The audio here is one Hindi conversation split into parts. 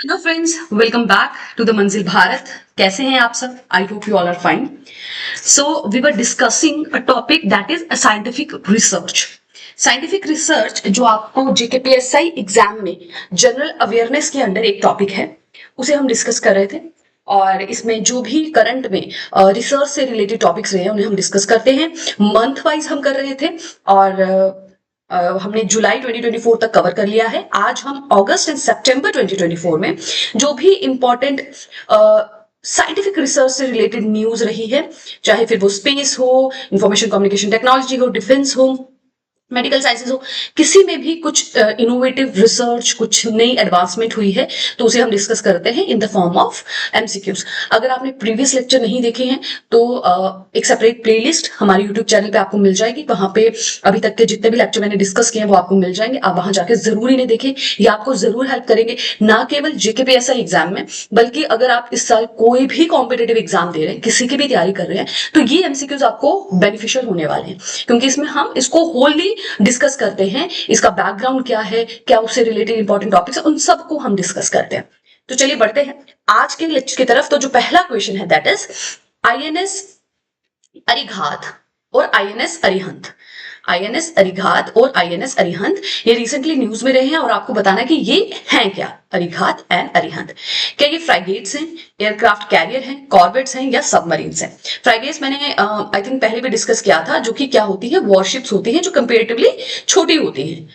Hello friends, welcome back to the Manzil Bharat. कैसे हैं आप सब? I hope you all are fine. So we were discussing a topic that is scientific research. Scientific research जो आपको जेकेपीएसआई एग्जाम में जनरल अवेयरनेस के अंडर एक टॉपिक है, उसे हम डिस्कस कर रहे थे। और इसमें जो भी करंट में रिसर्च से रिलेटेड टॉपिक्स रहे हैं उन्हें हम डिस्कस करते हैं। मंथ वाइज हम कर रहे थे और हमने जुलाई 2024 तक कवर कर लिया है। आज हम अगस्त एंड सितंबर 2024 में जो भी इंपॉर्टेंट साइंटिफिक रिसर्च से रिलेटेड न्यूज रही है, चाहे फिर वो स्पेस हो, इंफॉर्मेशन कम्युनिकेशन टेक्नोलॉजी हो, डिफेंस हो, मेडिकल साइंसेज हो, किसी में भी कुछ इनोवेटिव रिसर्च, कुछ नई एडवांसमेंट हुई है तो उसे हम डिस्कस करते हैं in the form of MCQs. अगर आपने प्रीवियस लेक्चर नहीं देखे हैं तो एक सेपरेट प्लेलिस्ट हमारे यूट्यूब चैनल पे आपको मिल जाएगी। वहां पे अभी तक के जितने भी लेक्चर मैंने डिस्कस किए हैं वो आपको मिल जाएंगे। आप वहां जाकर जरूर इन्हें देखें, ये आपको जरूर हेल्प करेंगे, ना केवल जेकेपीएसआई एग्जाम में, बल्कि अगर आप इस साल कोई भी कॉम्पिटेटिव एग्जाम दे रहे हैं, किसी की भी तैयारी कर रहे हैं, तो ये एमसीक्यूज आपको बेनिफिशियल होने वाले हैं, क्योंकि इसमें हम इसको होली डिस्कस करते हैं। इसका बैकग्राउंड क्या है, क्या उससे रिलेटेड इंपॉर्टेंट टॉपिक्स है, उन सबको हम डिस्कस करते हैं। तो चलिए बढ़ते हैं आज के लेक्चर की तरफ। तो जो पहला क्वेश्चन है दैट इज आईएनएस अरिघात और आईएनएस अरिहंत। आईएनएस अरिघात और आईएनएस अरिहंत ये रिसेंटली न्यूज में रहे हैं और आपको बताना है कि ये हैं क्या, अरिघात एंड अरिहंत। क्या ये फ्राइगेट्स हैं, एयरक्राफ्ट कैरियर हैं, कॉर्वेट्स हैं या सबमरीन्स हैं? फ्राइगेट्स मैंने आई थिंक पहले भी डिस्कस किया था, जो कि क्या होती है, वॉरशिप्स होती हैं जो कंपेरेटिवली छोटी होती हैं।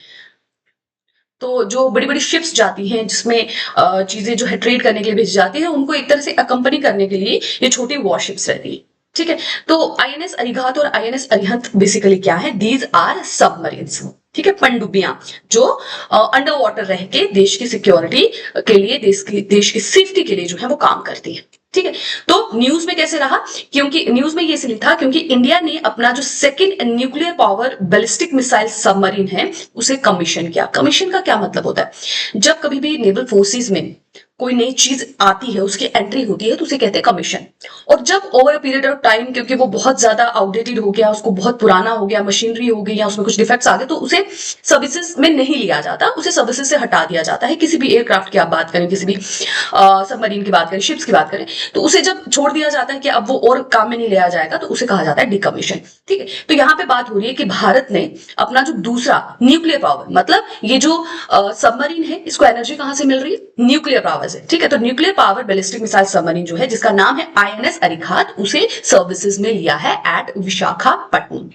तो जो बड़ी बड़ी शिप्स जाती हैं जिसमें चीजें जो है ट्रेड करने के लिए भेजी जाती है, उनको एक तरह से अकंपनी करने के लिए ये छोटी वॉरशिप्स रहती है। ठीक है, तो आईएनएस अरिघात और आईएनएस अरिहंत बेसिकली क्या है? These are submarines. ठीक है, पनडुब्बियां जो अंडर वाटर रह के देश की सिक्योरिटी के लिए, देश की सेफ्टी के लिए जो है वो काम करती है। ठीक है, तो न्यूज में कैसे रहा? क्योंकि न्यूज में ये इसलिए था क्योंकि इंडिया ने अपना जो second nuclear power ballistic missile submarine है उसे कमीशन किया। कमीशन का क्या मतलब होता है? जब कभी भी नेवल फोर्सेस में कोई नई चीज आती है, उसकी एंट्री होती है, तो उसे कहते हैं कमीशन। और जब over a period of time, क्योंकि वो बहुत ज्यादा आउटडेटेड हो गया, उसको बहुत पुराना हो गया, मशीनरी हो गई या उसमें कुछ डिफेक्ट्स आ गए, तो उसे सर्विसेज में नहीं लिया जाता, उसे सर्विसेज से हटा दिया जाता है। किसी भी एयरक्राफ्ट की आप बात करें, किसी भी सबमरीन की बात करें, शिप्स की बात करें, तो उसे जब छोड़ दिया जाता है कि अब वो और काम में नहीं लिया जाएगा, तो उसे कहा जाता है डिकमीशन। ठीक है, तो यहाँ पे बात हो रही है कि भारत ने अपना जो दूसरा न्यूक्लियर पावर, मतलब ये जो सबमरीन है, इसको एनर्जी कहां से मिल रही है? न्यूक्लियर पावर से। ठीक है, तो nuclear power ballistic missile submarine जो है, जिसका नाम है आईएनएस अरिघात, उसे सर्विसेज में लिया है एट विशाखापट्टनम।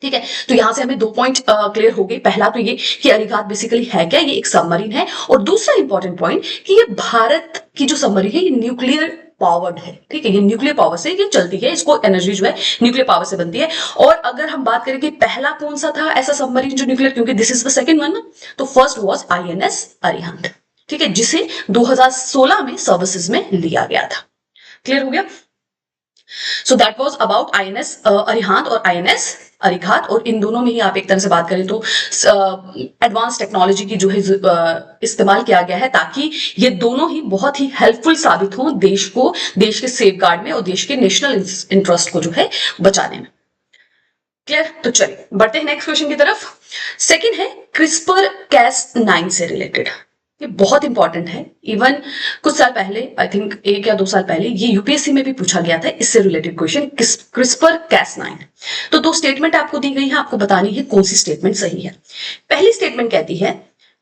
ठीक है, तो यहां से हमें दो पॉइंट क्लियर हो गए। पहला तो ये कि अरिघात बेसिकली है क्या, ये एक सबमरीन है। और दूसरा इंपॉर्टेंट पॉइंट कि ये भारत की जो सबमरीन है ये न्यूक्लियर पावर्ड है। ठीक है, ये न्यूक्लियर पावर से ये चलती है, इसको एनर्जी जो है न्यूक्लियर पावर से बनती है। और अगर हम बात करें कि पहला कौन सा था ऐसा सबमरीन जो न्यूक्लियर, क्योंकि this is the second one ना, तो फर्स्ट वाज आईएनएस अरिहंत। ठीक है, जिसे 2016 में सर्विसेज में लिया गया था। क्लियर हो गया? सो that was about INS Arihant और आईएनएस अरिघात। और इन दोनों में ही आप एक तरह से बात करें तो एडवांस टेक्नोलॉजी की जो है इस्तेमाल किया गया है, ताकि ये दोनों ही बहुत ही हेल्पफुल साबित हों देश को, देश के सेफगार्ड में और देश के नेशनल इंटरेस्ट को जो है बचाने में। क्लियर? तो चलिए बढ़ते हैं नेक्स्ट क्वेश्चन की तरफ। सेकंड है क्रिस्पर कैस 9 से रिलेटेड। ये बहुत इंपॉर्टेंट है। इवन कुछ साल पहले, आई थिंक 1 या 2 साल पहले, ये यूपीएससी में भी पूछा गया था इससे रिलेटेड क्वेश्चन, क्रिस्पर कैस 9। तो दो स्टेटमेंट आपको दी गई है, आपको बतानी है कौन सी स्टेटमेंट सही है। पहली स्टेटमेंट कहती है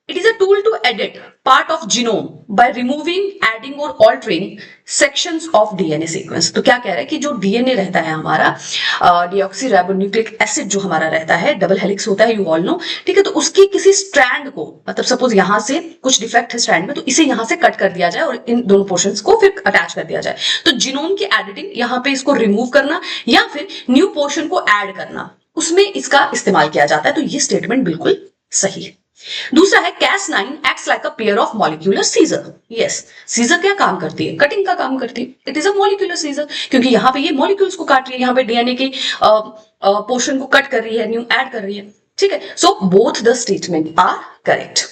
it is a tool to edit part of genome by removing, adding और altering sections of DNA sequence. तो क्या कह रहा है कि जो डीएनए रहता है हमारा, डीऑक्सीराइबोन्यूक्लिक एसिड जो हमारा रहता है, डबल हेलिक्स होता है, यू ऑल नो। ठीक है, तो उसकी किसी स्ट्रैंड को, मतलब सपोज यहां से कुछ डिफेक्ट है स्ट्रैंड में, तो इसे यहां से कट कर दिया जाए और इन दोनों पोर्शंस को फिर अटैच कर दिया जाए। तो जीनोम की एडिटिंग, यहां पे इसको रिमूव करना या फिर न्यू पोर्शन को ऐड करना, उसमें इसका इस्तेमाल किया जाता है। तो ये स्टेटमेंट बिल्कुल सही है। दूसरा है Cas9 acts like a pair of molecular scissor. Yes, scissor क्या काम करती है? कटिंग का काम करती है। It is a molecular scissor, क्योंकि यहाँ पे ये मॉलिक्यूल्स को काट रही है, यहाँ पे डीएनए के पोर्शन को कट कर रही है, न्यू ऐड कर रही है। ठीक है, so both the statement are correct.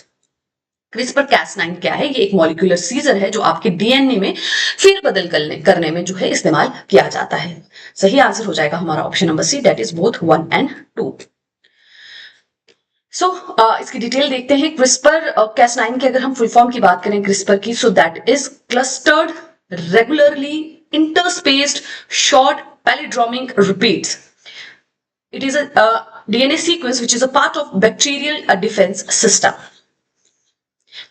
CRISPR Cas9 क्या है? ये एक मॉलिक्यूलर सीजर है जो आपके डीएनए में फेर बदल करने में जो है इस्तेमाल किया जाता है। सही आंसर हो जाएगा हमारा option number C, that is both 1 and 2। So इसकी डिटेल देखते हैं। क्रिस्पर Cas9 की अगर हम फुल फॉर्म की बात करें क्रिस्पर की, so that is clustered regularly interspaced short palindromic repeats. It is a DNA sequence which is a part of bacterial defense system.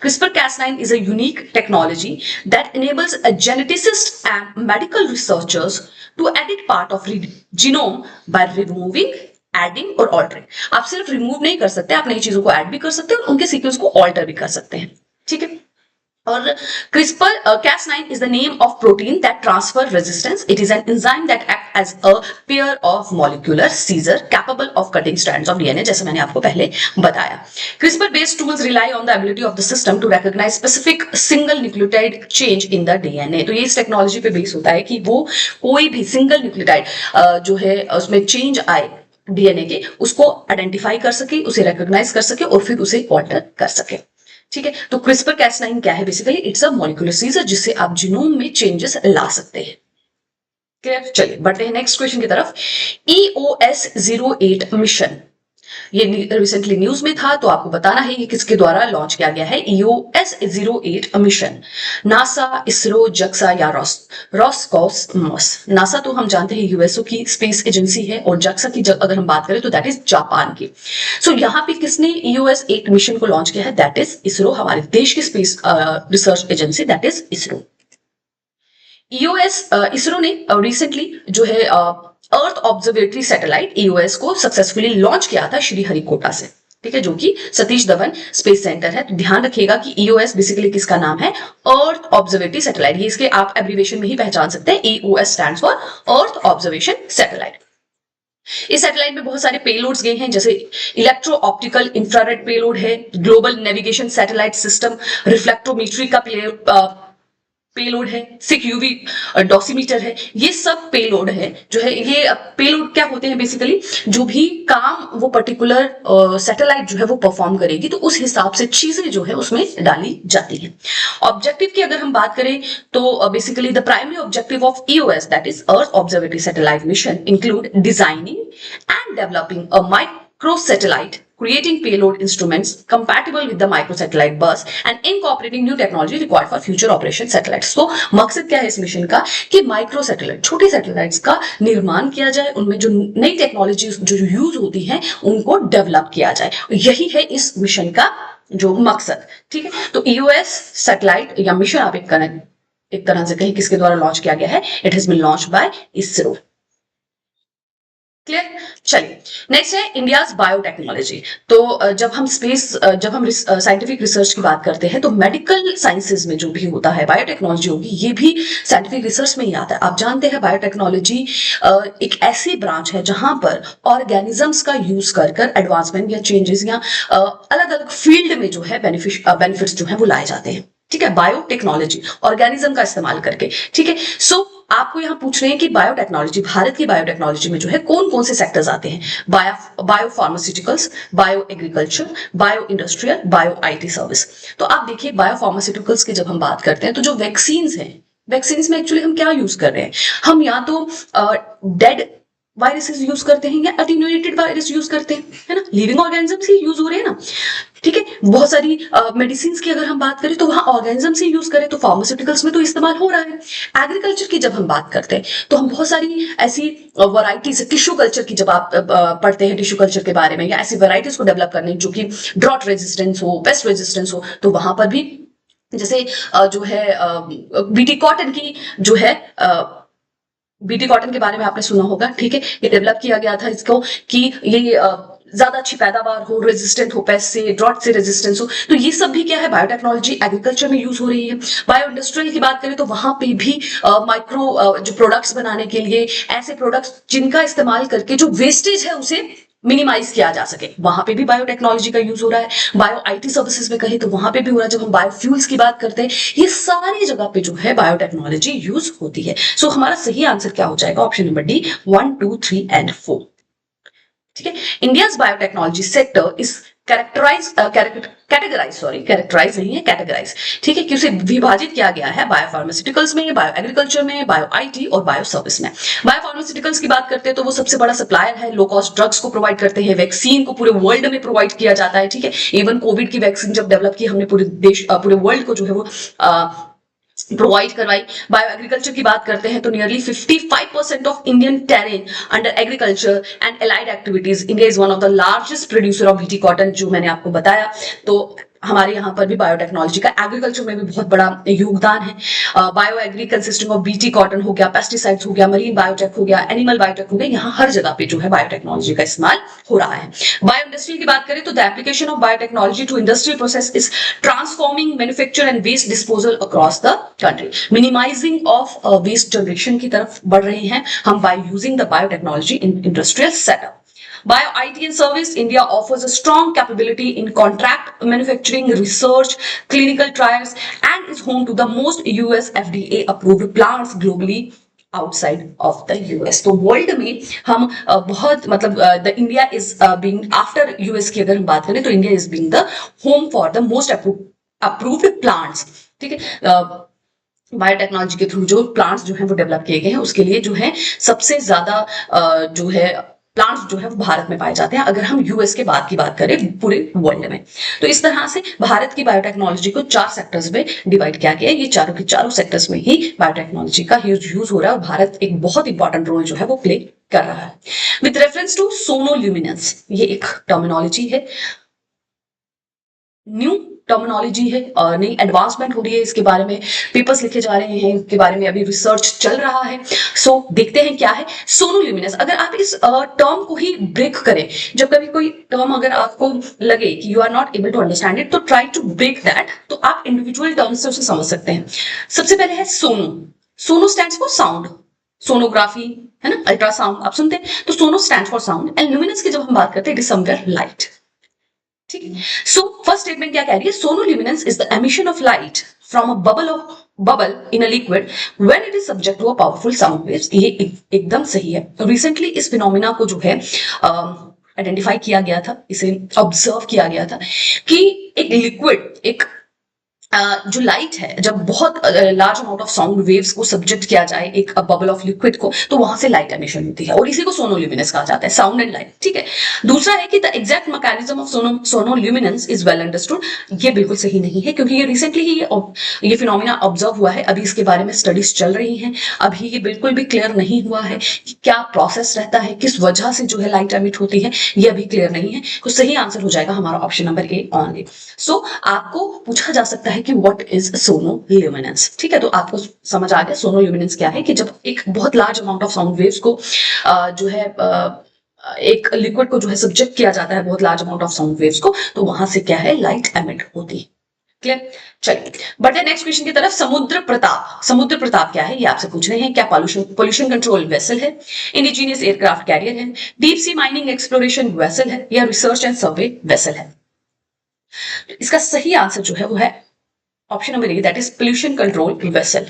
CRISPR-Cas9 is a unique technology that enables a geneticist and medical researchers to edit part of genome by removing, adding और altering. आप सिर्फ remove नहीं कर सकते, आप नई चीजों को add भी कर सकते हैं और उनके सीक्वेंस को alter भी कर सकते हैं. ठीक है. और CRISPR-Cas9 is the name of protein that transfer resistance. It is an enzyme that acts as a pair of molecular scissor capable of cutting strands of DNA, जैसे मैंने आपको पहले बताया. CRISPR-based tools rely on the ability of the system to recognize specific single nucleotide change in the DNA. तो ये इस टेक्नोलॉजी पे बेस होता है कि वो कोई भी सिंगल न्यूक्लियोटाइड जो है उसमें चेंज आए डीएनए के, उसको आइडेंटिफाई कर सके, उसे रिकॉग्नाइज कर सके और फिर उसे ऑल्टर कर सके. ठीक है. तो CRISPR-Cas9 क्या है? Basically it's a molecular scissor जिससे आप जीनोम में चेंजेस ला सकते हैं. क्लियर. चलिए बढ़ते हैं नेक्स्ट क्वेश्चन की तरफ. EOS-08 मिशन, ये रिसेंटली न्यूज में था, तो आपको बताना है ये किसके द्वारा लॉन्च किया गया है. EOS-08 mission. नासा, इसरो, जक्सा या रॉसकॉस्मोस. नासा तो हम जानते हैं यूएसओ की स्पेस एजेंसी है और जक्सा की अगर हम बात करें तो दैट इज जापान की. सो यहाँ पे किसने EOS-08 मिशन को लॉन्च किया है? दैट इज इसरो, हमारे देश की space research agency, that is ISRO. ISRO ने रिसेंटली जो है अर्थ ऑब्जर्वेटरी सैटेलाइट EOS को सक्सेसफुली लॉन्च किया था श्रीहरिकोटा से. ठीक है, जो कि सतीश धवन स्पेस सेंटर है. तो ध्यान रखिएगा कि EOS बेसिकली किसका नाम है? अर्थ ऑब्जर्वेटरी सैटेलाइट. ये इसके आप एब्रिविएशन में ही पहचान सकते हैं. EOS stands for earth observation satellite. इस सैटेलाइट में बहुत सारे पेलोड्स गए हैं, जैसे इलेक्ट्रो ऑप्टिकल इंफ्रारेड पेलोड है, ग्लोबल नेविगेशन सैटेलाइट सिस्टम, रिफ्लेक्टोमीट्री का पेलोड है, सिक यूवी डॉसीमीटर है. ये सब पेलोड है जो है. ये पेलोड क्या होते हैं? बेसिकली जो भी काम वो पर्टिकुलर सैटेलाइट जो है वो परफॉर्म करेगी, तो उस हिसाब से चीजें जो है उसमें डाली जाती हैं. ऑब्जेक्टिव की अगर हम बात करें तो basically the primary objective of EOS, that is earth observatory satellite mission, include designing and developing a micro satellite, creating payload instruments compatible with the microsatellite bus and incorporating new technology required for future operation satellites. तो मकसद क्या है इस मिशन का? कि माइक्रो सैटेलाइट, छोटे सैटेलाइट्स का निर्माण किया जाए, उनमें जो नई टेक्नोलॉजी जो यूज होती है उनको डेवलप किया जाए. यही है इस मिशन का जो मकसद. ठीक है. तो EOS सैटेलाइट या मिशन आप एक तरह से कहीं किसके द्वारा लॉन्च किया गया है? It has been launch by ISRO. Clear. चलिए नेक्स्ट है इंडियाज बायोटेक्नोलॉजी. तो जब हम साइंटिफिक रिसर्च की बात करते हैं तो मेडिकल साइंसेज में जो भी होता है बायोटेक्नोलॉजी होगी, ये भी साइंटिफिक रिसर्च में ही आता है. आप जानते हैं बायोटेक्नोलॉजी एक ऐसी ब्रांच है जहां पर ऑर्गेनिजम्स का यूज कर एडवांसमेंट या चेंजेस या अलग अलग फील्ड में जो है बेनिफिट्स जो है वो लाए जाते हैं. ठीक है. बायोटेक्नोलॉजी, ऑर्गेनिज्म का इस्तेमाल करके. ठीक है. सो आपको यहां पूछ रहे हैं कि बायोटेक्नोलॉजी, भारत की बायोटेक्नोलॉजी में जो है कौन कौन से सेक्टर्स आते हैं? Bio pharmaceuticals, bio agriculture, bio industrial, bio IT service. तो आप देखिए बायो फार्मास्यूटिकल्स की जब हम बात करते हैं तो जो वैक्सीन्स हैं, वैक्सीन्स में एक्चुअली हम क्या यूज कर रहे हैं? हम या तो डेड वायरसेस यूज करते हैं या अटेन्यूएटेड वायरस यूज करते हैं, है ना. लिविंग ऑर्गेनिजम्स ही यूज हो रहे हैं ना. ठीक है. बहुत सारी मेडिसिन की अगर हम बात करें तो वहां ऑर्गेनिजम्स ही यूज करें, तो फार्मास्यूटिकल्स में तो इस्तेमाल हो रहा है. एग्रीकल्चर की जब हम बात करते हैं तो हम बहुत सारी ऐसी वैरायटीज, टिश्यू कल्चर की जब आप पढ़ते हैं टिश्यू कल्चर के बारे में, या ऐसी वैरायटीज को डेवलप करने जो कि ड्रॉट रेजिस्टेंस हो, पेस्ट रेजिस्टेंस हो, तो वहां पर भी जैसे जो है बीटी कॉटन की जो है बीटी कॉटन के बारे में आपने सुना होगा. ठीक है. ये डेवलप किया गया था इसको कि ये ज्यादा अच्छी पैदावार हो, रेजिस्टेंट हो, पेस्ट से, ड्रॉट से रेजिस्टेंस हो. तो ये सब भी क्या है? बायोटेक्नोलॉजी एग्रीकल्चर में यूज हो रही है. बायो इंडस्ट्रियल की बात करें तो वहां पे भी माइक्रो जो प्रोडक्ट्स बनाने के लिए, ऐसे प्रोडक्ट्स जिनका इस्तेमाल करके जो वेस्टेज है उसे मिनिमाइज किया जा सके, वहां पे भी बायोटेक्नोलॉजी का यूज हो रहा है. बायो IT सर्विसेज में कहें तो वहां पे भी हो रहा है. जब हम बायोफ्यूल्स की बात करते हैं, ये सारी जगह पे जो है बायोटेक्नोलॉजी यूज होती है. सो हमारा सही आंसर क्या हो जाएगा? Option number D, 1, 2, 3 and 4. ठीक है. India's biotechnology sector is categorize नहीं है, कैटेगराइज, ठीक है, कि उसे विभाजित किया गया है बायोफार्मास्यूटिकल्स में, बायो एग्रीकल्चर में, बायो आईटी और बायो सर्विस में। बायोफार्मास्यूटिकल्स की बात करते हैं तो वो सबसे बड़ा सप्लायर है, लो कॉस्ट ड्रग्स को प्रोवाइड करते हैं, वैक्सीन को पूरे वर्ल्ड में प्रोवाइड किया जाता है, ठीक है। इवन कोविड की वैक्सीन जब डेवलप की हमने पूरे देश पूरे वर्ल्ड को जो है वो प्रोवाइड करवाई। बायो एग्रीकल्चर की बात करते हैं तो nearly 55% of Indian terrain under agriculture and allied activities. India is one of the largest producer of BT cotton, जो मैंने आपको बताया। तो हमारे यहाँ पर भी बायोटेक्नोलॉजी का एग्रीकल्चर में भी बहुत बड़ा योगदान है। Bio agri consisting of BT cotton हो गया, पेस्टिसाइड्स हो गया, मरीन बायोटेक हो गया, एनिमल बायोटेक हो गया, यहाँ हर जगह पे जो है बायोटेक्नोलॉजी का इस्तेमाल हो रहा है। बायो इंडस्ट्री की बात करें तो the application of biotechnology to industrial process is transforming manufacture and waste disposal across the country. Minimizing of waste generation की तरफ बढ़ रहे हैं हम by using the biotechnology in industrial setup. Bio IT and service, India offers a strong capability in contract manufacturing, research, clinical trials, and is home to the most US FDA approved plants globally outside of the US। तो वर्ल्ड में हम बहुत मतलब the India is being after US की अगर हम बात करें तो India is being the home for the most approved plants, ठीक है। बायोटेक्नोलॉजी के थ्रू जो प्लांट्स जो है वो डेवलप किए गए हैं, उसके लिए जो है सबसे ज्यादा जो है प्लांट्स जो है वो भारत में पाए जाते हैं, अगर हम यूएस के बाद की बात करें पूरे वर्ल्ड में। तो इस तरह से भारत की बायोटेक्नोलॉजी को 4 सेक्टर्स में डिवाइड किया गया है। ये चारों के चारों सेक्टर्स में ही बायोटेक्नोलॉजी का यूज हो रहा है और भारत एक बहुत इंपॉर्टेंट रोल जो है वो प्ले कर रहा है। विथ रेफरेंस टू सोनोल्यूमिनेंस, ये एक टर्मिनोलॉजी है, न्यू टर्मिनोलॉजी है, नई एडवांसमेंट हो रही है, इसके बारे में पेपर्स लिखे जा रहे हैं, इसके बारे में अभी रिसर्च चल रहा है। सो देखते हैं क्या है सोनोल्यूमिनेंस। अगर आप इस टर्म को ही ब्रेक करें, जब कभी कोई टर्म अगर आपको लगे कि you are not able to understand it, तो ट्राई टू ब्रेक दैट, तो आप इंडिविजुअल टर्म्स से उसे समझ सकते हैं। सबसे पहले है sono. Sono stands for sound, sonography है ना, अल्ट्रासाउंड आप सुनते हैं, तो sono stand for sound. And luminance की जब हम बात करते हैं, इट इज समवेयर लाइट, ठीक है। सो फर्स्ट स्टेटमेंट क्या कह रही है, sonoluminescence is the emission of light from a bubble in a liquid when it is subject to a powerful sound waves. ये एकदम सही है। रिसेंटली इस फिनोमिना को जो है आइडेंटिफाई किया गया था, इसे ऑब्जर्व किया गया था कि एक लिक्विड, एक जो लाइट है, जब बहुत large amount of sound waves को सब्जेक्ट किया जाए एक बबल ऑफ लिक्विड को, तो वहां से लाइट एमिशन होती है और इसी को सोनोल्यूमिनेंस कहा जाता है, साउंड एंड लाइट, ठीक है। दूसरा है कि the exact mechanism of sonoluminescence is well understood. ये बिल्कुल सही नहीं है, क्योंकि ये रिसेंटली ही ये फिनोमिना ऑब्जर्व हुआ है, अभी इसके बारे में स्टडीज चल रही हैं, अभी ये बिल्कुल भी क्लियर नहीं हुआ है कि क्या प्रोसेस रहता है, किस वजह से जो है लाइट एमिट होती है, ये अभी क्लियर नहीं है। तो सही आंसर हो जाएगा हमारा ऑप्शन नंबर ए ओनली। सो आपको पूछा जा सकता है कि व्हाट इज सोनोल्यूमिनेंस, ठीक है। तो आपको समझ आ गया सोनोल्यूमिनेंस क्या है, कि जब एक बहुत large amount of sound waves को जो है एक लिक्विड को जो है सब्जेक्ट किया जाता है बहुत large amount of sound waves को, तो वहां से क्या है लाइट एमिट होती है। क्लियर, चलिए बढ़ते हैं नेक्स्ट क्वेश्चन की तरफ। समुद्र प्रताप, समुद्र प्रताप क्या है ये आपसे पूछ रहे हैं। क्या पोल्यूशन कंट्रोल वेसल है, इंडिजीनियस एयरक्राफ्ट कैरियर है, deep sea mining exploration vessel है, या रिसर्च एंड सर्वे वेसल है। इसका सही आंसर जो है वो है option number A, that is pollution control vessel,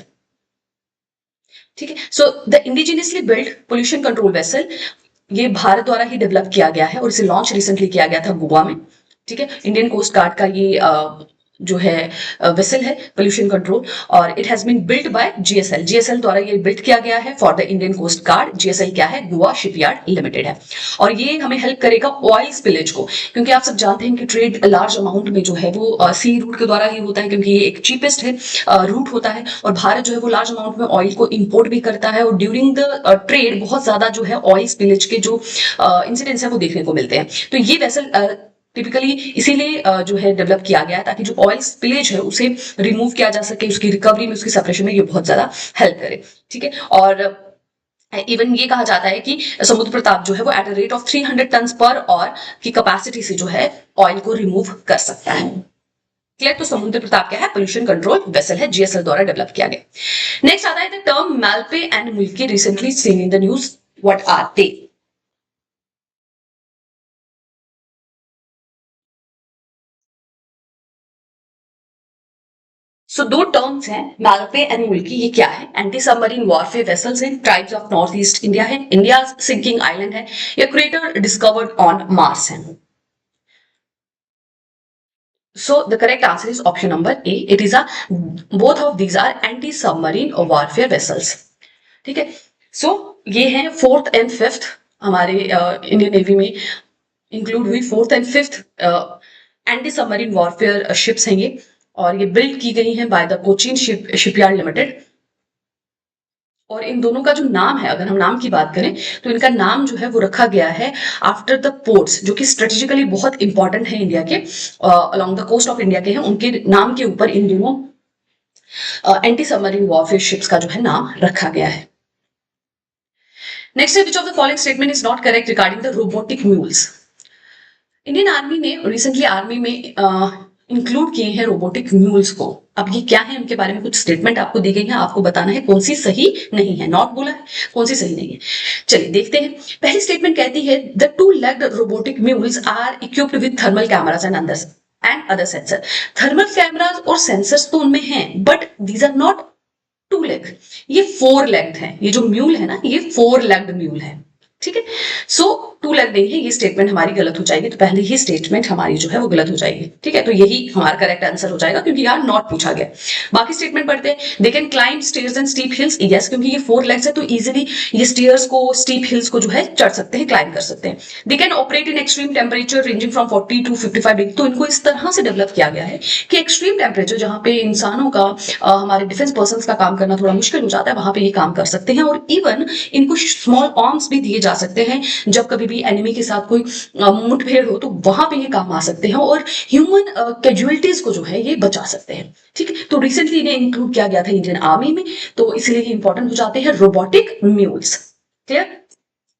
ठीक है। So the indigenously build pollution control vessel, ये भारत द्वारा ही डेवलप किया गया है और इसे लॉन्च रिसेंटली किया गया था गोवा में, ठीक है। इंडियन कोस्ट गार्ड का ये जो है वेसल है पोल्यूशन कंट्रोल, और it has been built by GSL. GSL द्वारा ये बिल्ट किया गया है for the Indian coast guard. GSL क्या है, गोवा शिपयार्ड लिमिटेड है, और ये हमें हेल्प करेगा ऑयल स्पिलेज को, क्योंकि आप सब जानते हैं कि ट्रेड लार्ज अमाउंट में जो है वो सी रूट के द्वारा ही होता है, क्योंकि ये एक चीपेस्ट है रूट होता है, और भारत जो है वो लार्ज अमाउंट में ऑयल को इंपोर्ट भी करता है, और ड्यूरिंग द ट्रेड बहुत ज्यादा जो है ऑयल स्पिलेज के जो इंसिडेंट्स है वो देखने को मिलते हैं। तो ये वेसल टिपिकली इसीलिए जो है डेवलप किया गया है, ताकि जो ऑयल स्पिलेज है उसे रिमूव किया जा सके, उसकी रिकवरी में, उसकी सेपरेशन में ये बहुत ज्यादा हेल्प करे, ठीक है। और इवन ये कहा जाता है कि समुद्र प्रताप जो है वो at a rate of 300 ton per hour की कैपेसिटी से जो है ऑयल को रिमूव कर सकता है। क्लियर, तो समुद्र प्रताप क्या है, पोल्यूशन कंट्रोल वेसल है, जीएसएल द्वारा डेवलप किया गया। नेक्स्ट आता है the term Malpe and Mulki recently seen in the news, what are they. So दो टर्म्स हैं, मालपे एंड मुल्की, ये क्या है। एंटी सबमरीन वॉरफेयर वेसल्स हैं, tribes of north east India है, इंडिया सिंकिंग आइलैंड है, या क्रेटर डिस्कवर्ड ऑन मार्स है। So the correct answer is option number A. It is a both of these are anti-submarine warfare vessels. ठीक है. So ये हैं फोर्थ एंड फिफ्थ हमारे इंडियन नेवी में इंक्लूड हुई fourth and fifth anti submarine warfare ships हैं ये, और ये बिल्ड की गई हैं by the Cochin shipyard limited. और इन दोनों का जो नाम है, अगर हम नाम की बात करें तो इनका नाम जो है वो रखा गया है आफ्टर द पोर्ट्स जो कि स्ट्रेटेजिकली बहुत इंपॉर्टेंट है इंडिया के, along the coast of India के हैं, उनके नाम के ऊपर इन दोनों एंटी सबमरीन वॉरफेयर शिप्स का जो है नाम रखा गया है. नेक्स्ट है विच of the following statement is not correct regarding the robotic mules. Indian army ने रिसेंटली आर्मी में इंक्लूड किए हैं रोबोटिक म्यूल्स को. अब ये क्या है, उनके बारे में कुछ स्टेटमेंट आपको दी गई है, आपको बताना है कौन सी सही नहीं है. नॉट बोला है, कौन सी सही नहीं है. चलिए देखते हैं. पहली स्टेटमेंट कहती है the two legged robotic mules are equipped with thermal cameras and other sensor. Thermal cameras और सेंसर्स तो उनमें हैं, but these are not two leg, ये फोर लेग्ड है. ये जो म्यूल है ना, ये फोर लेग्ड म्यूल है. ठीक है. सो टू लेग नहीं है, ये स्टेटमेंट हमारी गलत हो जाएगी. तो पहले ही स्टेटमेंट हमारी जो है वो गलत हो जाएगी. ठीक है, तो यही हमारा करेक्ट आंसर हो जाएगा क्योंकि यार नॉट पूछा गया. बाकी स्टेटमेंट पढ़ते हैं. They can climb stairs and steep hills. Yes, क्योंकि ये फोर लेग्स है तो इजीली ये स्टेयर्स को, स्टीप हिल्स को जो है चढ़ सकते हैं, क्लाइंब कर सकते हैं. They can operate in extreme temperature ranging from 40 to 55 degree. तो इनको इस तरह से डेवलप किया गया है कि एक्सट्रीम टेम्परेचर जहां पे इंसानों का, हमारे डिफेंस पर्सन का काम करना थोड़ा मुश्किल हो जाता है, वहां पे ये काम कर सकते हैं. और इवन इनको स्मॉल आर्म्स भी दिए जा सकते हैं, जब कभी भी एनिमी के साथ कोई मुठभेड़ हो तो वहां पे ये काम आ सकते हैं और ह्यूमन कैजुअलिटीज को जो है ये बचा सकते हैं. ठीक है, तो रिसेंटली इन्हें इंक्लूड किया गया था इंडियन आर्मी में, तो इसलिए ये इंपॉर्टेंट हो जाते हैं robotic mules. Clear.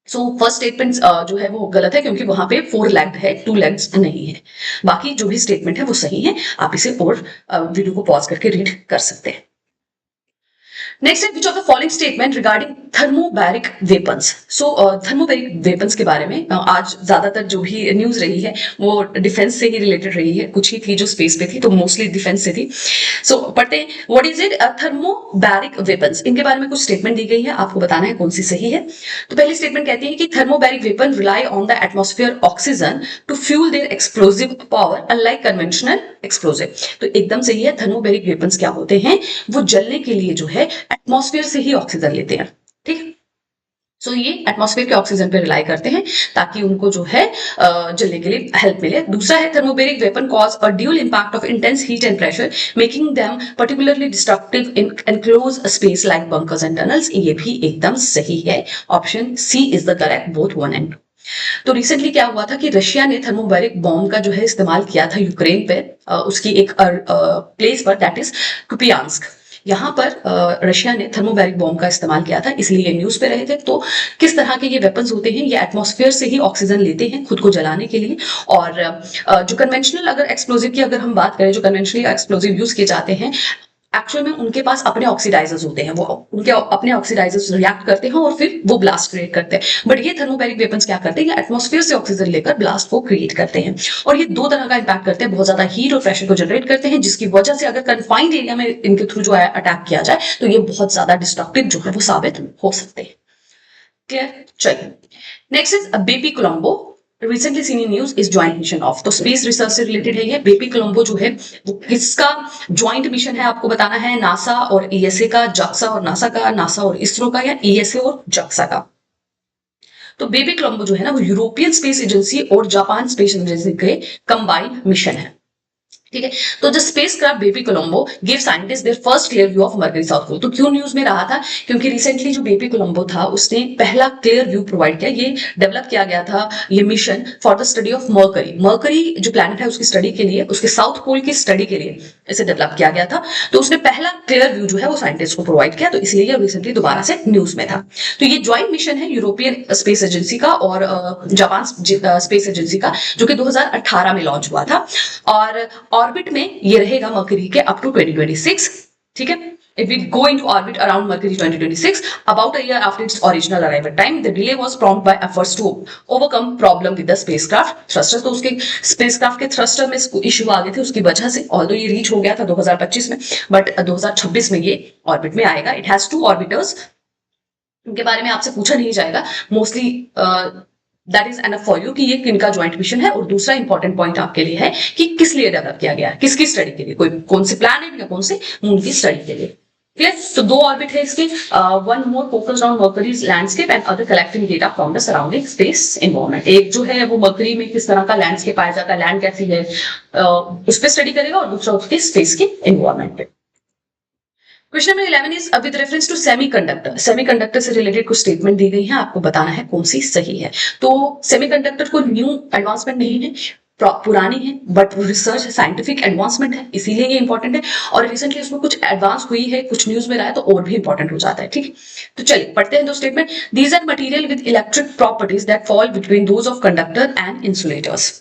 So first statement जो है वो गलत है क्योंकि वहां पे फोर लेग्ड है, टू लेग्स नहीं है. बाकी जो भी स्टेटमेंट है वो सही है. आप इसे और वीडियो को पॉज करके रीड कर सकते हैं. नेक्स्ट है विच of the following statement regarding thermobaric weapons. So thermobaric weapons के बारे में आज ज्यादातर जो भी न्यूज रही है वो डिफेंस से ही रिलेटेड रही है. कुछ ही थी जो स्पेस पे थी, तो मोस्टली डिफेंस से थी. सो पढ़ते हैं. What is it thermobaric weapons. इनके बारे में कुछ स्टेटमेंट दी गई है, आपको बताना है कौन सी सही है. तो पहली स्टेटमेंट कहती है कि thermobaric weapon rely on the atmosphere oxygen to fuel their explosive power unlike conventional explosive. तो एकदम सही है. थर्मोबैरिक वेपन्स क्या होते हैं, वो जलने के लिए जो है एटमॉस्फेयर से ही ऑक्सीजन लेते हैं. ठीक. सो ये एटमॉस्फेयर के ऑक्सीजन पे रिलाई करते हैं ताकि उनको जो है जलने के लिए हेल्प मिले. दूसरा है thermobaric weapon cause a dual impact of intense heat and pressure making them particularly destructive in enclose space like bunkers and tunnels. ये भी एकदम सही है. Option C is the correct, both 1 and 2. तो रिसेंटली क्या हुआ था कि रशिया ने थर्मोबैरिक बॉम्ब का जो है इस्तेमाल किया था यूक्रेन पे, उसकी एक प्लेस पर, दैट इज कुपियांस्क. यहाँ पर रशिया ने थर्मोबैरिक बॉम्ब का इस्तेमाल किया था, इसलिए न्यूज पे रहे थे. तो किस तरह के ये वेपन्स होते हैं, ये एटमॉस्फेयर से ही ऑक्सीजन लेते हैं खुद को जलाने के लिए. और जो कन्वेंशनल अगर एक्सप्लोजिव की अगर हम बात करें, जो कन्वेंशनली एक्सप्लोजिव यूज किए जाते हैं, एक्चुअल में उनके पास अपने ऑक्सीडाइजर्स होते हैं, वो उनके अपने ऑक्सीडाइजर्स रिएक्ट करते हैं और फिर वो ब्लास्ट क्रिएट करते हैं. बट ये थर्मोबैरिक वेपन्स क्या करते हैं, ये एटमॉस्फेयर से ऑक्सीजन लेकर ब्लास्ट को क्रिएट करते हैं. और ये दो तरह का इंपैक्ट करते हैं. बहुत ज्यादा हीट और प्रेशर को जनरेट करते हैं, जिसकी वजह से अगर कन्फाइंड एरिया में इनके थ्रू जो है अटैक किया जाए तो ये बहुत ज्यादा डिस्ट्रक्टिव जो है वो साबित हो सकते हैं. क्लियर. चलिए next is baby Colombo. Recently seen in news is joint mission of. तो स्पेस रिसर्च से रिलेटेड है ये. बेबी कोलंबो जो है वो किसका ज्वाइंट मिशन है, आपको बताना है. नासा और ईएसए का, जाक्सा और नासा का, नासा और इसरो का, या ईएसए और जाक्सा का. तो बेबी कोलंबो जो है ना वो यूरोपियन स्पेस एजेंसी और जापान स्पेस एजेंसी के कंबाइंड मिशन है. ठीक है. तो the spacecraft BepiColombo give scientist their first clear view of Mercury south pole. तो क्यों न्यूज में रहा था, क्योंकि रिसेंटली जो बेबी कोलंबो था उसने पहला क्लियर व्यू प्रोवाइड किया. ये डेवलप किया गया था ये mission for the study of mercury. Mercury जो प्लैनेट है उसकी स्टडी के लिए, उसके साउथ पोल की स्टडी के लिए इसे डेवलप किया गया था. तो उसने पहला क्लियर व्यू जो है वो साइंटिस्ट को प्रोवाइड किया, तो इसलिए ये रिसेंटली दोबारा से न्यूज में था. तो ये ज्वाइंट मिशन है यूरोपियन स्पेस एजेंसी का और जापान स्पेस एजेंसी का, जो कि 2018 में लॉन्च हुआ था. और ऑर्बिट में ये रहेगा मरकरी के अप टू 2026. ठीक है. If we go into orbit around Mercury 2026, about a year after its original arrival time, the delay was prompted by efforts to overcome problem with the spacecraft thrusters. तो उसके spacecraft के thruster में इश्यू आ गए थे, उसकी वजह से although ये रीच हो गया था 2025 में, बट 2026 में ये ऑर्बिट में आएगा. It has 2 orbiters. इनके बारे में आपसे पूछा नहीं जाएगा mostly. That is enough for you कि ये किनका ज्वाइंट मिशन है। और दूसरा इंपॉर्टेंट पॉइंट आपके लिए है कि किस लिए डेवलप किया गया है, किसकी स्टडी के लिए, कोई कौन से प्लैनेट या कौन से मून की स्टडी के लिए। क्लियर? तो दो ऑर्बिट है इसके, one more focused on Mercury's landscape and other collecting data from the surrounding space environment. एक जो है वो मर्करी में किस तरह का लैंडस्केप पाया जाता है, लैंड कैसी है, उस पर स्टडी करेगा, और दूसरा उसके स्पेस के एनवायरमेंट पे। Question number 11 is with reference to semiconductor. Semiconductor से रिलेटेड कुछ स्टेटमेंट दी गई है, आपको बताना है कौन सी सही है। तो सेमीकंडक्टर को न्यू एडवांसमेंट नहीं है, पुरानी है, बट रिसर्च साइंटिफिक एडवांसमेंट है, इसीलिए ये इंपॉर्टेंट है। और रिसेंटली उसमें कुछ एडवांस हुई है, कुछ न्यूज में रहा है, तो और भी इंपॉर्टेंट हो जाता है। ठीक है, तो चलिए पढ़ते हैं दो statement. These are material with electric properties that fall between those of conductor and insulators.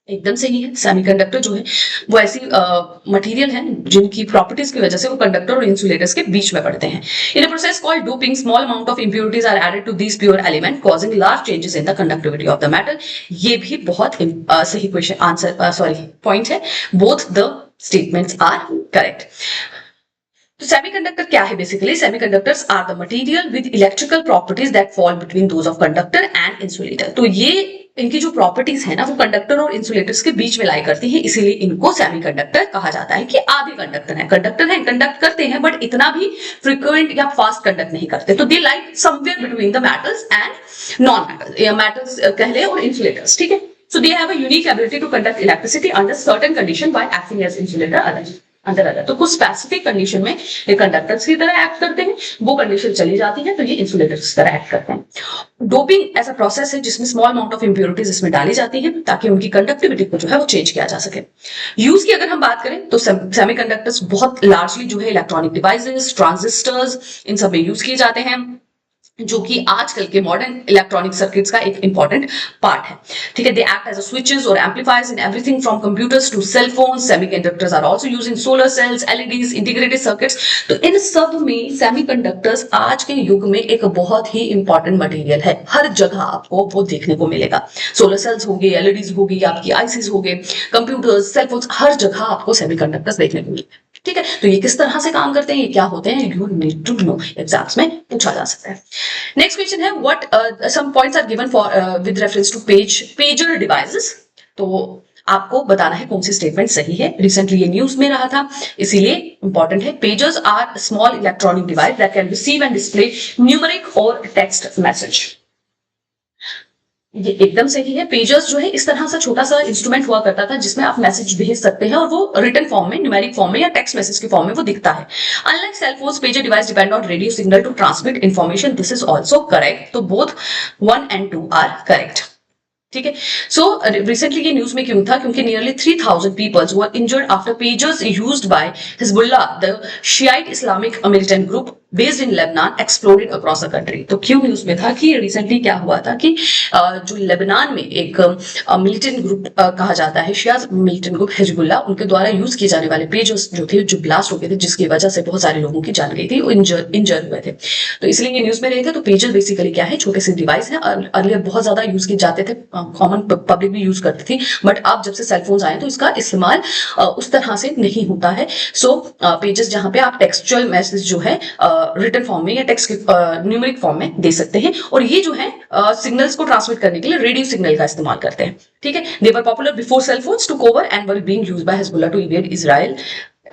एकदम सही है, सेमीकंडक्टर जो है वो ऐसी मटेरियल है जिनकी प्रॉपर्टीज की वजह से वो कंडक्टर और इंसुलेटर्स के बीच में पड़ते हैं। In a process called doping, small amount of impurities are added to this pure element causing large changes in the conductivity of the metal. ये भी बहुत सही क्वेश्चन आंसर पॉइंट है। Both the statements are correct. तो सेमीकंडक्टर क्या है? Basically semiconductors are the material with electrical properties that fall between those of conductor and insulator. तो ये इनकी जो प्रॉपर्टीज है ना वो कंडक्टर और इंसुलेटर्स के बीच में लाई करती है, इसीलिए इनको सेमीकंडक्टर कहा जाता है कि आधे कंडक्टर है, कंडक्ट करते हैं बट इतना भी फ्रीक्वेंट या फास्ट कंडक्ट नहीं करते। तो they lie somewhere between the metals and non metals, या मेटल्स कह ले और इंसुलेटर्स। ठीक है, so they have a unique ability to conduct electricity under certain condition by acting as insulator अंदर आता। तो कुछ स्पेसिफिक कंडीशन में ये कंडक्टर्स की तरह एक्ट करते हैं, वो कंडीशन चली जाती है तो ये इंसुलेटर्स की तरह एक्ट करते हैं। डोपिंग ऐसा प्रोसेस है जिसमें स्मॉल अमाउंट ऑफ इंप्योरिटीज इसमें डाली जाती है ताकि उनकी कंडक्टिविटी को जो है वो चेंज किया जा सके। यूज की अगर हम बात करें तो सेमीकंडक्टर्स बहुत लार्जली जो है इलेक्ट्रॉनिक डिवाइसेस, ट्रांजिस्टर्स, इन सब में यूज किए जाते हैं, जो कि आजकल के मॉडर्न इलेक्ट्रॉनिक सर्किट्स का एक इंपॉर्टेंट पार्ट है। ठीक है, दे एक्ट एज स्विचेस और amplifiers in everything from computers to cell phones. Semiconductors are also used in solar cells, LEDs, integrated circuits. तो इन सब में सेमीकंडक्टर्स आज के युग में एक बहुत ही इंपॉर्टेंट मटेरियल है, हर जगह आपको वो देखने को मिलेगा। सोलर सेल्स हो गए, एलईडीज हो गई, आपकी आईसीज हो गए, कंप्यूटर्स, सेल फोन्स, हर जगह आपको सेमीकंडक्टर्स देखने को मिलेगा। ठीक है, तो ये किस तरह से काम करते हैं, ये क्या होते हैं, you need to know, exams में पूछा जा सकता है। नेक्स्ट क्वेश्चन है what some points are given for with reference to pager devices. तो आपको बताना है कौन सी स्टेटमेंट सही है। रिसेंटली ये न्यूज में रहा था, इसीलिए इंपॉर्टेंट है। Pagers are small electronic device that can receive and display numeric और टेक्स्ट मैसेज। ये एकदम सही है। पेजर्स जो है इस तरह से छोटा सा इंस्ट्रूमेंट हुआ करता था जिसमें आप मैसेज भेज सकते हैं और वो रिटन फॉर्म में, न्यूमेरिक फॉर्म में या टेक्स्ट मैसेज के फॉर्म में वो दिखता है। Unlike cell phones, pager device depend on radio signal to transmit information. This is also correct. तो बोथ 1 and 2 आर करेक्ट। ठीक है, सो रिसेंटली ये न्यूज में क्यों था, क्योंकि nearly 3000 peoples were injured after pagers used by Hezbollah, the Shiite Islamic militant group based in Lebanon, exploded across the country. तो क्यों न्यूज में था कि रिसेंटली क्या हुआ था कि जो लेबनान में एक मिलिटेंट ग्रुप कहा जाता है, शिया मिलिटेंट ग्रुप हिजबुल्लाह, उनके द्वारा यूज किए जाने वाले पेजर्स जो थे, जो ब्लास्ट हो गए थे, जिसकी वजह से बहुत सारे लोगों की जान गई थी, वो इंजर हुए थे। तो इसलिए ये न्यूज में रहे थे। तो पेजर बेसिकली क्या है, छोटे से डिवाइस है, अर्लियर बहुत ज्यादा यूज किए जाते थे, कॉमन पब्लिक भी यूज करती थी, बट अब जब से सेलफोन्स आए तो इसका इस्तेमाल उस तरह से नहीं होता है। सो पेजेस जहां पे आप टेक्सचुअल मैसेज जो है रिटन फॉर्म में या टेक्स्ट न्यूमेरिक फॉर्म में दे सकते हैं, और ये जो है सिग्नल्स को ट्रांसमिट करने के लिए रेडियो सिग्नल का इस्तेमाल करते हैं। ठीक है, they were popular before cellphones to cover and were being used by Hezbollah to evade Israel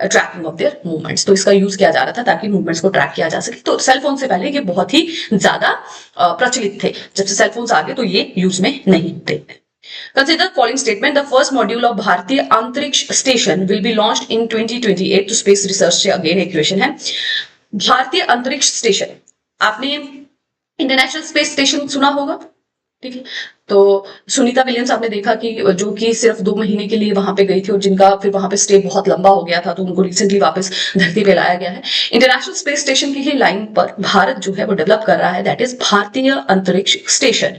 tracking of their movements. तो इसका यूज किया जा रहा था ताकि मूवमेंट्स को ट्रैक किया जा सके। तो सेलफोन से पहले ये बहुत ही ज्यादा प्रचलित थे, जब से सेलफोन्स आ गए तो ये यूज में नहीं थे। Consider following statement. The first module of भारतीय अंतरिक्ष station will be launched in 2028 to space research से again एक क्वेश्चन है। भारतीय अंतरिक्ष स्टेशन, आपने इंटरनेशनल स्पेस स्टेशन सुना होगा, ठीक है। तो सुनीता विलियम्स आपने देखा कि जो कि सिर्फ 2 महीने के लिए वहां पे गई थी और जिनका फिर वहां पे स्टे बहुत लंबा हो गया था, तो उनको रिसेंटली वापस धरती पे लाया गया है। इंटरनेशनल स्पेस स्टेशन की ही लाइन पर भारत जो है वो डेवलप कर रहा है, दैट इज भारतीय अंतरिक्ष station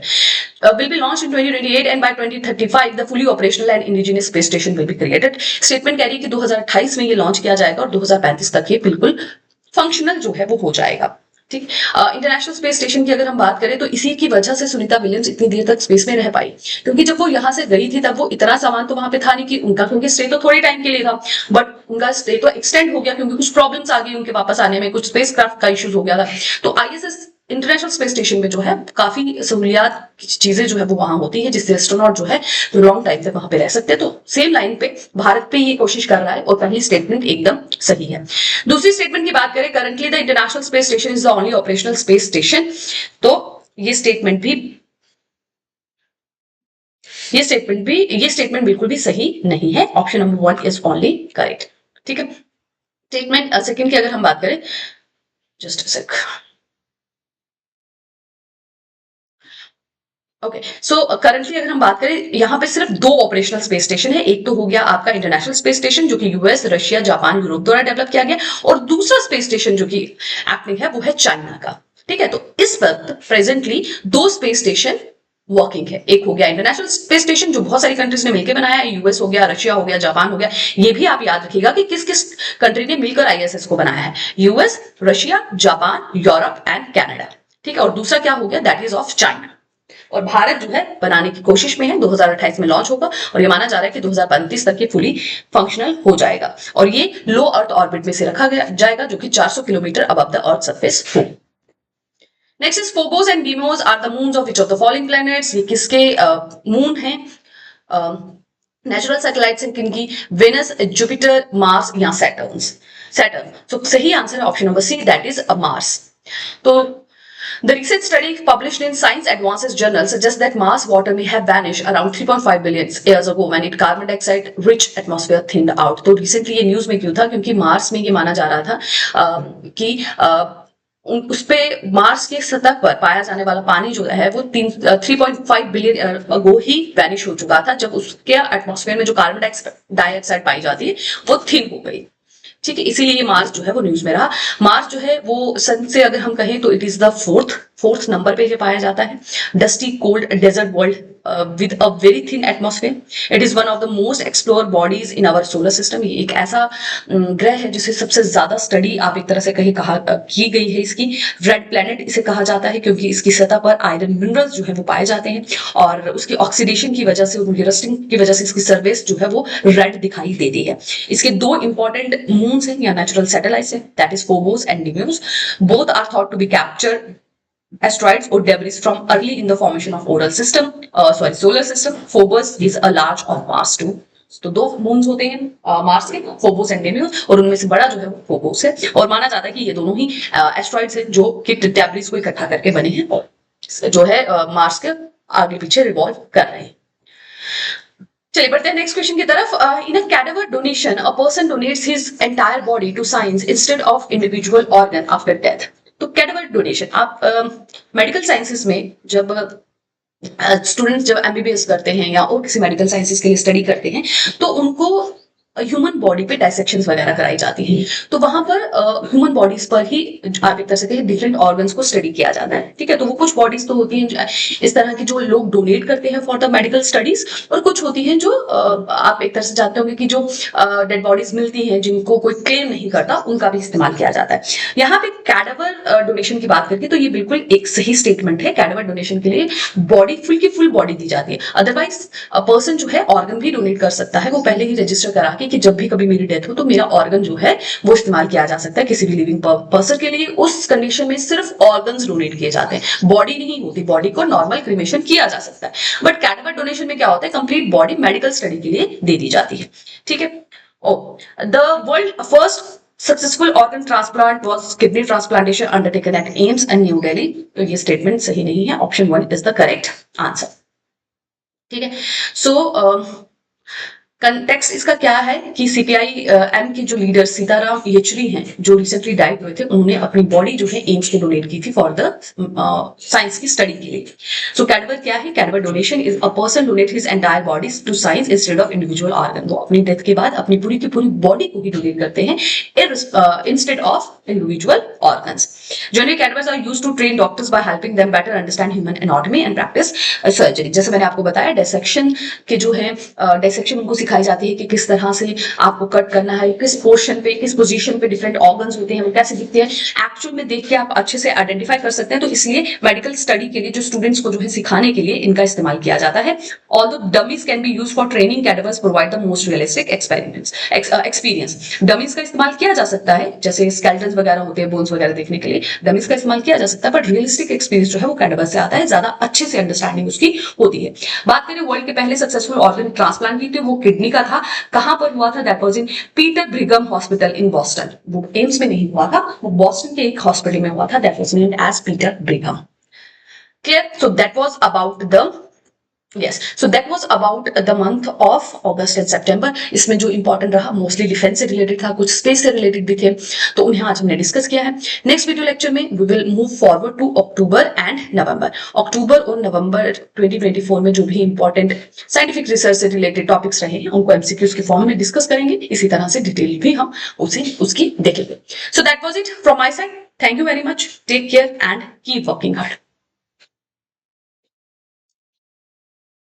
will be launched in 2028 and by 2035 the fully operational and indigenous space station will be created. Statement कह रही है कि 2028 में ये लॉन्च किया जाएगा और 2035 तक ये बिल्कुल फंक्शनल जो है वो हो जाएगा। ठीक, इंटरनेशनल स्पेस स्टेशन की अगर हम बात करें तो इसी की वजह से सुनीता विलियम्स इतनी देर तक स्पेस में रह पाई, क्योंकि जब वो यहाँ से गई थी तब वो इतना सामान तो वहां पे था नहीं कि उनका, क्योंकि स्टे तो थोड़े टाइम के लिए था, बट उनका स्टे तो एक्सटेंड हो गया क्योंकि कुछ प्रॉब्लम्स आ गई उनके वापस आने में, कुछ स्पेस क्राफ्ट का इश्यूज हो गया था। तो आईएसएस इंटरनेशनल स्पेस स्टेशन में जो है काफी सहूलियात चीजें जो है वो वहां होती है, जिससे एस्ट्रोनॉट जो है लॉन्ग टाइम तक वहां पे रह सकते हैं। तो सेम लाइन पे भारत पे ये कोशिश कर रहा है और पहली स्टेटमेंट एकदम सही है। दूसरी स्टेटमेंट की बात करें, currently the international space station is the only operational space station. तो ये स्टेटमेंट बिल्कुल भी सही नहीं है। Option number 1 is only correct. ठीक है, स्टेटमेंट सेकंड की अगर हम बात करें, just a sec. Okay, so currently अगर हम बात करें, यहाँ पे सिर्फ 2 ऑपरेशनल स्पेस स्टेशन है। एक तो हो गया आपका इंटरनेशनल स्पेस स्टेशन जो कि यूएस, रशिया, जापान, यूरोप द्वारा डेवलप किया गया, और दूसरा स्पेस स्टेशन जो कि एक्टिव है वो है चाइना का। ठीक है, तो इस वक्त प्रेजेंटली 2 स्पेस स्टेशन वर्किंग है। एक हो गया इंटरनेशनल स्पेस स्टेशन जो बहुत सारी कंट्रीज ने मिलकर बनाया है, यूएस हो गया, रशिया हो गया, जापान हो गया। ये भी आप याद रखिएगा कि किस किस कंट्री ने मिलकर आईएसएस को बनाया है, US, Russia, Japan, Europe and Canada. ठीक है, और दूसरा क्या हो गया, दैट इज ऑफ चाइना। और भारत जो है बनाने की कोशिश में है, 2028 में लॉन्च होगा और ये माना जा रहा है कि 2035 तक ये फुली फंक्शनल हो जाएगा। और ये लो अर्थ ऑर्बिट में से रखा जाएगा जो कि 400 kilometre above the earth surface हो। Next is Phobos and Deimos are the moons of which of the following planets. ये किसके मून है, नेचुरल सैटेलाइट्स हैं किनकी, वेनस, जुपिटर, मार्स या सैटर्न। तो सही आंसर है option number C, that is Mars. तो the recent study published in Science Advances journal suggests that Mars water may have vanished around 3.5 billion years ago when its carbon dioxide rich atmosphere thinned out। तो recently ये न्यूज में क्यों था, क्योंकि मार्स में ये माना जा रहा था कि उस पे मार्स के सतह पर पाया जाने वाला पानी जो है वो 3.5 बिलियन अगो ही वैनिश हो चुका था, जब उसके एटमॉस्फेयर में जो कार्बन डाइऑक्साइड पाई जाती है वो थिन हो गई। ठीक है, इसीलिए ये मार्स जो है वो न्यूज में रहा। मार्स जो है वो सन से अगर हम कहें तो it is the fourth number पे ये पाया जाता है। Dusty cold desert world with a very thin atmosphere. It is one of the most explored bodies in our solar system। ये एक ऐसा ग्रह है जिसे सबसे ज्यादा स्टडी आप एक तरह से कहीं की गई है। इसकी रेड प्लैनेट इसे कहा जाता है क्योंकि इसकी सतह पर आयरन मिनरल्स जो है वो पाए जाते हैं और उसकी ऑक्सीडेशन की वजह से, उनकी रस्टिंग की वजह से इसकी सरफेस जो है वो रेड दिखाई देती है। इसके 2 इंपॉर्टेंट मून्स हैं या नेचुरल सैटेलाइट्स हैं, that is Phobos and Deimos. Both are thought to be captured asteroids or debris from early in the formation of solar system। Phobos is a large of Mars too। तो 2 मून्स होते हैं मार्स के, फोबोस एंड डेम्यूस, और उनमें से बड़ा जो है वो फोबोस है। और माना जाता है कि ये दोनों ही एस्ट्रॉइड्स हैं जो कि डेब्रिस को इकट्ठा करके बने हैं और जो है मार्स के आगे पीछे रिवॉल्व कर रहे हैं। चलिए बढ़ते हैं नेक्स्ट क्वेश्चन की तरफ। In a cadaver donation a person donates his entire body to science instead of individual organ after death. तो कैडेवर डोनेशन, आप मेडिकल साइंसेस में जब स्टूडेंट्स जब एमबीबीएस करते हैं या और किसी मेडिकल साइंसेस के लिए स्टडी करते हैं तो उनको ह्यूमन बॉडी पे डायसेक्शंस वगैरह कराई जाती हैं। तो वहां पर ह्यूमन बॉडीज पर ही आप एक तरह से कहें डिफरेंट ऑर्गन्स को स्टडी किया जाता है। ठीक है, तो वो कुछ बॉडीज तो होती हैं इस तरह की जो लोग डोनेट करते हैं फॉर द मेडिकल स्टडीज, और कुछ होती हैं जो आप एक तरह से जानते होंगे कि जो डेड बॉडीज मिलती हैं जिनको कोई क्लेम नहीं करता, उनका भी इस्तेमाल किया जाता है। यहाँ पे कैडेवर डोनेशन की बात करके तो ये बिल्कुल एक सही स्टेटमेंट है। कैडेवर डोनेशन के लिए बॉडी फुल की फुल बॉडी दी जाती है। अदरवाइज पर्सन जो है ऑर्गन भी डोनेट कर सकता है, वो पहले ही रजिस्टर करा कि जब भी कभी मेरी डेथ हो तो मेरा ऑर्गन जो है वो इस्तेमाल किया जा सकता है किसी भी लिविंग पर्सन के लिए। उस कंडीशन में सिर्फ ऑर्गन्स डोनेट किए जाते हैं, बॉडी नहीं होती। बॉडी को नॉर्मल क्रीमेशन किया जा सकता है, बट कैडेवर डोनेशन में क्या होता है, कंप्लीट बॉडी मेडिकल स्टडी के लिए दे दी जाती है। ठीक है, the world first successful organ transplant was kidney transplantation undertaken at AIIMS and New Delhi. तो ये स्टेटमेंट सही नहीं है, option 1 is the correct answer. ठीक है, सो कंटेक्स्ट इसका क्या है कि सीपीआई एम के जो लीडर सीताराम येचुरी हैं जो रिसेंटली डाइड हुए थे, उन्होंने अपनी बॉडी जो है एम्स को डोनेट की थी फॉर द साइंस की स्टडी के लिए। सो कैडेवर क्या है, cadaver donation is a person donate his entire body to science instead of individual organ. वो अपनी डेथ के बाद अपनी पूरी की पूरी बॉडी को ही डोनेट करते हैं instead of individual organs. Generally cadavers are used to train doctors by helping them better understand human anatomy and practice surgery. जैसे मैंने आपको बताया डायसेक्शन के जो है डायसेक्शन उनको सिखाई जाती है कि किस तरह से आपको कट करना है, किस पोर्शन पे, किस पोजीशन पे डिफरेंट ऑर्गन्स होते हैं, वो कैसे दिखते हैं, एक्चुअल में देख के आप अच्छे से आइडेंटिफाई कर सकते हैं। तो इसलिए मेडिकल स्टडी के लिए जो स्टूडेंट्स को जो है सिखाने के लिए इनका इस्तेमाल किया जाता है। Although dummies can be used for training, cadavers provide the most realistic experience. Dummies का इस्तेमाल किया जा सकता है, जैसे स्केलेटन्स वगैरह होते हैं, बोन्स वगैरह देखने के लिए डमीज का इस्तेमाल किया जा सकता है, बट रियलिस्टिक एक्सपीरियंस जो है वो कैडावर से आता है, ज्यादा अच्छे से अंडरस्टैंडिंग उसकी होती है। बात करें वर्ल्ड के पहले सक्सेसफुल ऑर्गन ट्रांसप्लांट की, वो किडनी का था। कहां पर हुआ था? That was in Peter Brigham hospital in Boston. वो एम्स में नहीं हुआ था, वो बॉस्टन के एक हॉस्पिटल में हुआ था, that was named as Peter Brigham. Clear? So that was about the Yes, so that was about the month of August and September. इसमें जो इंपॉर्टेंट रहा मोस्टली डिफेंस से रिलेटेड था, कुछ स्पेस से रिलेटेड भी थे, तो उन्हें आज हमने डिस्कस किया है। नेक्स्ट वीडियो लेक्चर में we will move forward to October and November. October और नवंबर 2024 में जो भी इंपॉर्टेंट साइंटिफिक रिसर्च से रिलेटेड टॉपिक्स रहे हैं उनको एमसीक्यूज के फॉर्म में डिस्कस करेंगे, इसी तरह से डिटेल भी हम उसकी देखेंगे। So that was it from my side. Thank you very much, take care and keep working hard.